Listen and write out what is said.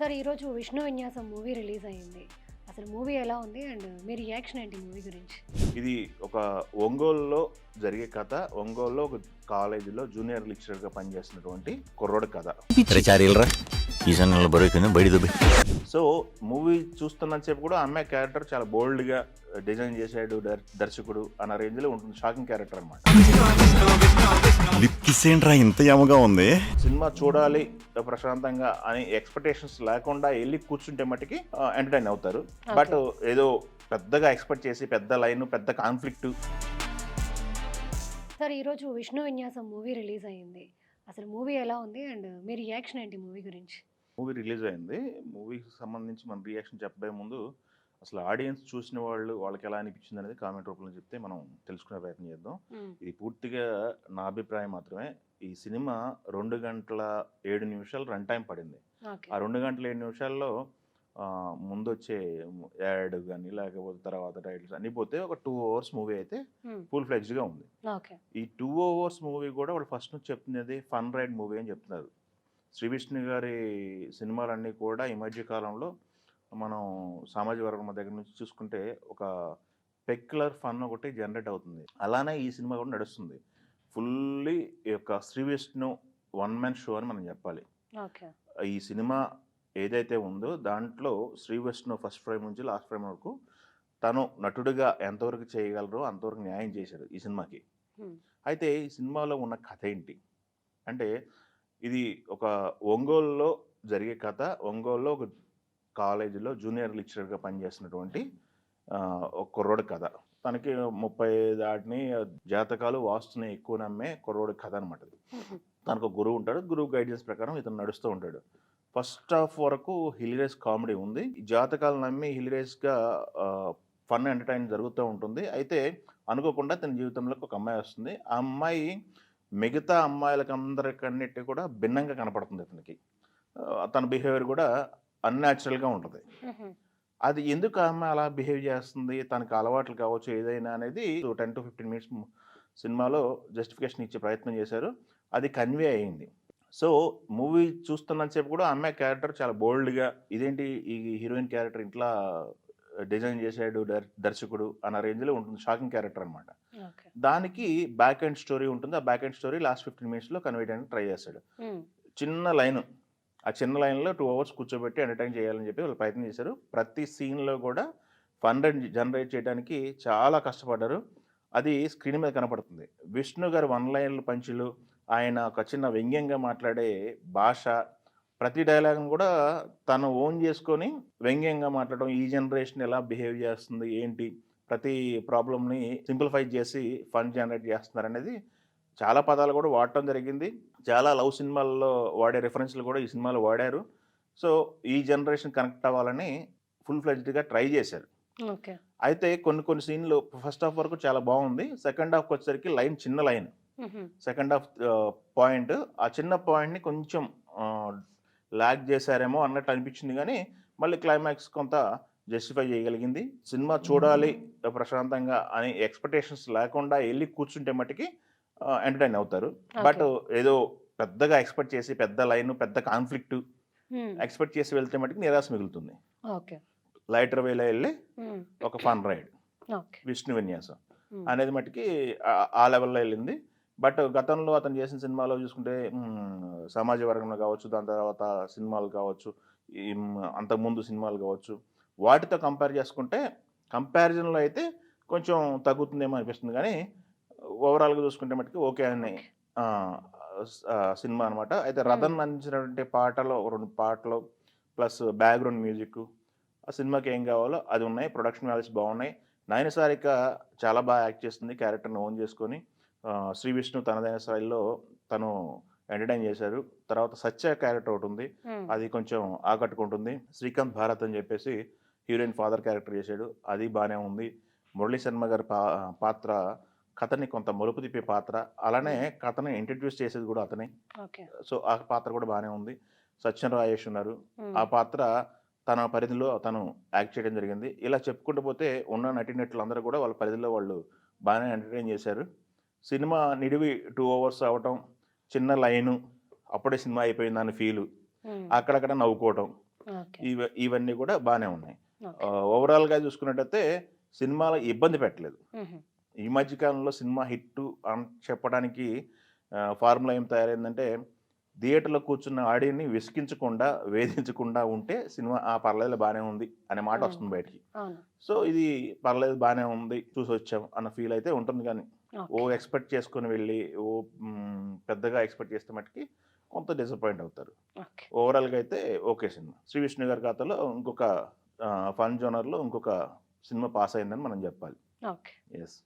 Sir ఈరోజు 'విష్ణు విన్యాసం' movie release అయింది. అసలు మూవీ ఎలా ఉంది? అండ్ మీ రియాక్షన్ ఏంటి మూవీ గురించి? ఇది ఒక ఒంగోలులో జరిగే కథ. ఒంగోలులో ఒక కాలేజీలో జూనియర్ లెక్చరర్‌గా పనిచేస్తున్నటువంటి కుర్రోడి కథ. అరే చారీలరా ఈశాన్యంలో బరువెక్కింది బయట దుబ్బి. సో, మూవీ చూస్తున్నంత సేపు కూడా ఆ అమ్మాయి క్యారెక్టర్ చాలా బోల్డ్‌గా డిజైన్ చేశాడు దర్శకుడు అన్న రేంజ్‌లో ఉంటుంది. షాకింగ్ క్యారెక్టర్ అనమాట. లిప్ కిస్ ఏంట్రా ఇంత యమగా ఉంది. సినిమా చూడాలి ప్రశాంతంగా అని ఎక్స్‌పెక్టేషన్స్ లేకుండా ఎళ్లి కూర్చుంటే మటికి ఎంటర్‌టైన్ అవుతారు. బట్ ఏదో పెద్దగా ఎక్స్‌పెక్ట్ చేసి పెద్ద లైన్, పెద్ద కాన్ఫ్లిక్ట్. సార్ ఈరోజు 'విష్ణు విన్యాసం' మూవీ రిలీజ్ అయింది. అసలు మూవీ ఎలా ఉంది? అండ్ మీ రియాక్షన్ ఏంటి మూవీ గురించి? మూవీ రిలీజ్ అయింది. మూవీకి సంబంధించి మన రియాక్షన్ చెప్పబోయే ముందు అసలు ఆడియన్స్ చూసిన వాళ్ళకి ఎలా అనిపించింది అనేది కామెంట్ రూపంలో చెప్తే మనం తెలుసుకునే ప్రయత్నం చేద్దాం. ఇది పూర్తిగా నా అభిప్రాయం మాత్రమే. ఈ సినిమా 2 గంటల 7 నిమిషాలు రన్ టైం పడింది. ఓకే. ఆ 2 గంటల 7 నిమిషాల్లో ముందొచ్చే యాడ్ కానీ లేకపోతే తర్వాత టైటిల్స్ అన్నీ పోతే ఒక 2 అవర్స్ మూవీ అయితే ఫుల్ ఫ్లెడ్జ్డ్‌గా ఉంది. ఓకే. ఈ 2 అవర్స్ మూవీ కూడా వాళ్ళు ఫస్ట్ నుంచి చెప్తున్నది ఫన్ రైడ్ మూవీ అని చెప్తున్నారు. శ్రీ విష్ణు గారి సినిమాలన్నీ కూడా ఈ మధ్య కాలంలో మనం సామాజిక వర్గం దగ్గర నుంచి చూసుకుంటే ఒక పెక్యులర్ ఫన్ ఒకటి జనరేట్ అవుతుంది. అలానే ఈ సినిమా కూడా నడుస్తుంది. ఫుల్లీ ఈ యొక్క Sree Vishnu one man show అని మనం చెప్పాలి. ఓకే. ఈ సినిమా ఏదైతే ఉందో దాంట్లో శ్రీ విష్ణు ఫస్ట్ ఫ్రేమ్ నుంచి లాస్ట్ ఫ్రేమ్ వరకు తను నటుడిగా ఎంతవరకు చేయగలరో అంతవరకు న్యాయం చేశాడు ఈ సినిమాకి. అయితే ఈ సినిమాలో ఉన్న కథ ఏంటి అంటే, ఇది ఒక ఒంగోలులో జరిగే కథ. ఒంగోలులో ఒక కాలేజీలో జూనియర్ లెక్చరర్‌గా పనిచేస్తున్నటువంటి ఒక కుర్రోడి కథ. తనకి 30 దాటిని జాతకాలు, వాస్తుని ఎక్కువ నమ్మే కుర్రోడి కథ అనమాట. తనకు గురువు ఉంటాడు. గురువు గైడెన్స్ ప్రకారం ఇతను నడుస్తూ ఉంటాడు. ఫస్ట్ హాఫ్ వరకు హిలేరియస్ కామెడీ ఉంది. ఈ జాతకాలు నమ్మి హిలేరియస్‌గా ఫన్ ఎంటర్‌టైన్ జరుగుతూ ఉంటుంది. అయితే అనుకోకుండా తన జీవితంలోకి ఒక అమ్మాయి వస్తుంది. ఆ అమ్మాయి మిగతా అమ్మాయిలకందరికన్నిటి కూడా భిన్నంగా కనపడుతుంది అతనికి. తన బిహేవియర్ కూడా అన్‌న్యాచురల్‌గా ఉంటది. అది ఎందుకు ఆ అమ్మాయి అలా బిహేవ్ చేస్తుంది, తనకి అలవాట్లు కావచ్చు ఏదైనా అనేది 10-15 మినిట్స్ సినిమాలో జస్టిఫికేషన్ ఇచ్చే ప్రయత్నం చేశారు. అది కన్వే అయింది. సో, మూవీ చూస్తున్నంత సేపు కూడా ఆ అమ్మాయి క్యారెక్టర్ చాలా బోల్డ్‌గా ఇదేంటి ఈ హీరోయిన్ క్యారెక్టర్ ఇట్లా డిజైన్ చేశాడు దర్శకుడు అన్న రేంజ్‌లో ఉంటుంది. షాకింగ్ క్యారెక్టర్ అనమాట. ఓకే. దానికి బ్యాక్ ఎండ్ స్టోరీ ఉంటుంది. ఆ బ్యాక్ ఎండ్ స్టోరీ లాస్ట్ 15 మినిట్స్‌లో కన్వే చేయడానికి ట్రై చేశాడు. చిన్న లైను. ఆ చిన్న లైన్‌లో 2 అవర్స్ కూర్చోబెట్టి ఎంటర్‌టైన్ చేయాలని చెప్పి వాళ్ళు ప్రయత్నం చేశారు. ప్రతి సీన్‌లో కూడా ఫన్ జనరేట్ చేయడానికి చాలా కష్టపడ్డారు. అది స్క్రీన్ మీద కనపడుతుంది. విష్ణు గారి వన్ లైన్‌లు పంచులు, ఆయన ఒక చిన్న వ్యంగ్యంగా మాట్లాడే భాష, ప్రతి డైలాగ్‌ని కూడా తను ఓన్ చేసుకొని వ్యంగ్యంగా మాట్లాడడం, ఈ జనరేషన్ ఎలా బిహేవ్ చేస్తుంది, ఏంటి, ప్రతి ప్రాబ్లమ్‌ని సింప్లిఫై చేసి ఫన్ జనరేట్ చేస్తున్నారనేది చాలా పదాలు కూడా వాడటం జరిగింది. చాలా లవ్ సినిమాల్లో వాడే రిఫరెన్స్‌లు కూడా ఈ సినిమాలో వాడారు. సో, ఈ జనరేషన్ కనెక్ట్ అవ్వాలని ఫుల్ ఫ్లెడ్జ్డ్‌గా ట్రై చేశారు. ఓకే. అయితే కొన్ని సీన్‌లు ఫస్ట్ హాఫ్ వరకు చాలా బాగుంది. సెకండ్ హాఫ్‌కి వచ్చేసరికి చిన్న లైన్. సెకండ్ హాఫ్ పాయింట్ ఆ చిన్న పాయింట్‌ని కొంచెం లాగ్ చేశారేమో అన్నట్టు అనిపించింది గానీ, మళ్ళీ క్లైమాక్స్ కొంత జస్టిఫై చేయగలిగింది. సినిమా చూడాలి ప్రశాంతంగా అని ఎక్స్‌పెక్టేషన్స్ లేకుండా ఎళ్లి కూర్చుంటే మటికి ఎంటర్‌టైన్ అవుతారు. బట్ ఏదో పెద్దగా ఎక్స్‌పెక్ట్ చేసి పెద్ద లైన్, పెద్ద కాన్ఫ్లిక్ట్ ఎక్స్‌పెక్ట్ చేసి వెళ్తే మటికి నిరాశ మిగులుతుంది. ఓకే. లైటర్ వేలో ఎళ్లి ఒక ఫన్ రైడ్ ఓకే. విష్ణు విన్యాసం అనేది మటికి ఆ లెవెల్‌లో ఎళ్ళింది. బట్ గతంలో అతను చేసిన సినిమాలో చూసుకుంటే సమాజ వర్గంలో కావచ్చు, దాని తర్వాత సినిమాలు కావచ్చు, అంతకుముందు సినిమాలు కావచ్చు, వాటితో కంపేర్ చేసుకుంటే కంపారిజన్‌లో అయితే కొంచెం తగ్గుతుందేమో అనిపిస్తుంది గానీ, ఓవరాల్‌గా చూసుకుంటే మటుకు ఓకే అని సినిమా అనమాట. అయితే రతన్ అందించినటువంటి పాటలు 2 పాటలు ప్లస్ బ్యాక్‌గ్రౌండ్ మ్యూజిక్ ఆ సినిమాకి ఏం కావాలో అది ఉన్నాయి. ప్రొడక్షన్ వాల్యూస్ బాగున్నాయి. నయనసారిక చాలా బాగా యాక్ట్ చేస్తుంది క్యారెక్టర్‌ని ఓన్ చేసుకొని. శ్రీ విష్ణు తనదైన స్టైల్‌లో తను ఎంటర్‌టైన్ చేశారు. తర్వాత సత్య క్యారెక్టర్ ఒకటుంది. అది కొంచెం ఆకట్టుకుంటుంది. శ్రీకాంత్ భారత్ అని చెప్పేసి హీరోయిన్ ఫాదర్ క్యారెక్టర్ చేశాడు. అది బానే ఉంది. మురళీ శర్మ గారి పాత్ర కథని కొంత మలుపు తిప్పే పాత్ర. అలానే కథని ఇంట్రడ్యూస్ చేసేది కూడా అతనే. ఓకే. సో, ఆ పాత్ర కూడా బానే ఉంది. సత్యన్ రాజేష్ ఉన్నారు. ఆ పాత్ర తన పరిధిలో తను యాక్ట్ చేయడం జరిగింది. ఇలా చెప్పుకుంటూ పోతే ఉన్న నటీనటులందరూ కూడా వాళ్ళ పరిధిలో వాళ్ళు బాగానే ఎంటర్‌టైన్ చేశారు. సినిమా నిడివి 2 అవర్స్ అవ్వటం, చిన్న లైను, అప్పుడే సినిమా అయిపోయిందని ఫీలు, అక్కడక్కడ నవ్వుకోవటం, ఓకే. ఇవన్నీ కూడా బాగానే ఉన్నాయి. ఓకే. ఓవరాల్గా చూసుకున్నట్టయితే సినిమాలో ఇబ్బంది పెట్టలేదు. హుహు. ఈ మధ్య కాలంలో సినిమా హిట్ అని చెప్పడానికి ఫార్ములా ఏం తయారైందంటే థియేటర్లో కూర్చున్న ఆడియన్ని విసిగించకుండా, వేధించకుండా ఉంటే సినిమా పర్లేదు బాగానే ఉంది అనే మాట వస్తుంది బయటికి. అవును. సో ఇది పర్లేదు బాగానే ఉంది, చూసొచ్చాం అన్న ఫీల్ అయితే ఉంటుంది కానీ ఓ ఓకే. ఎక్స్పెక్ట్ చేసుకొని వెళ్ళి పెద్దగా ఎక్స్పెక్ట్ చేస్తే మట్టుకి కొంత డిసప్పాయింట్ అవుతారు. ఓకే. ఓవరాల్గా అయితే ఓకే సినిమా. శ్రీ విష్ణు గారి ఖాతాలో ఇంకొక ఫన్ జోనర్లో ఇంకొక సినిమా పాస్ అయిందని మనం చెప్పాలి. ఓకే. ఎస్.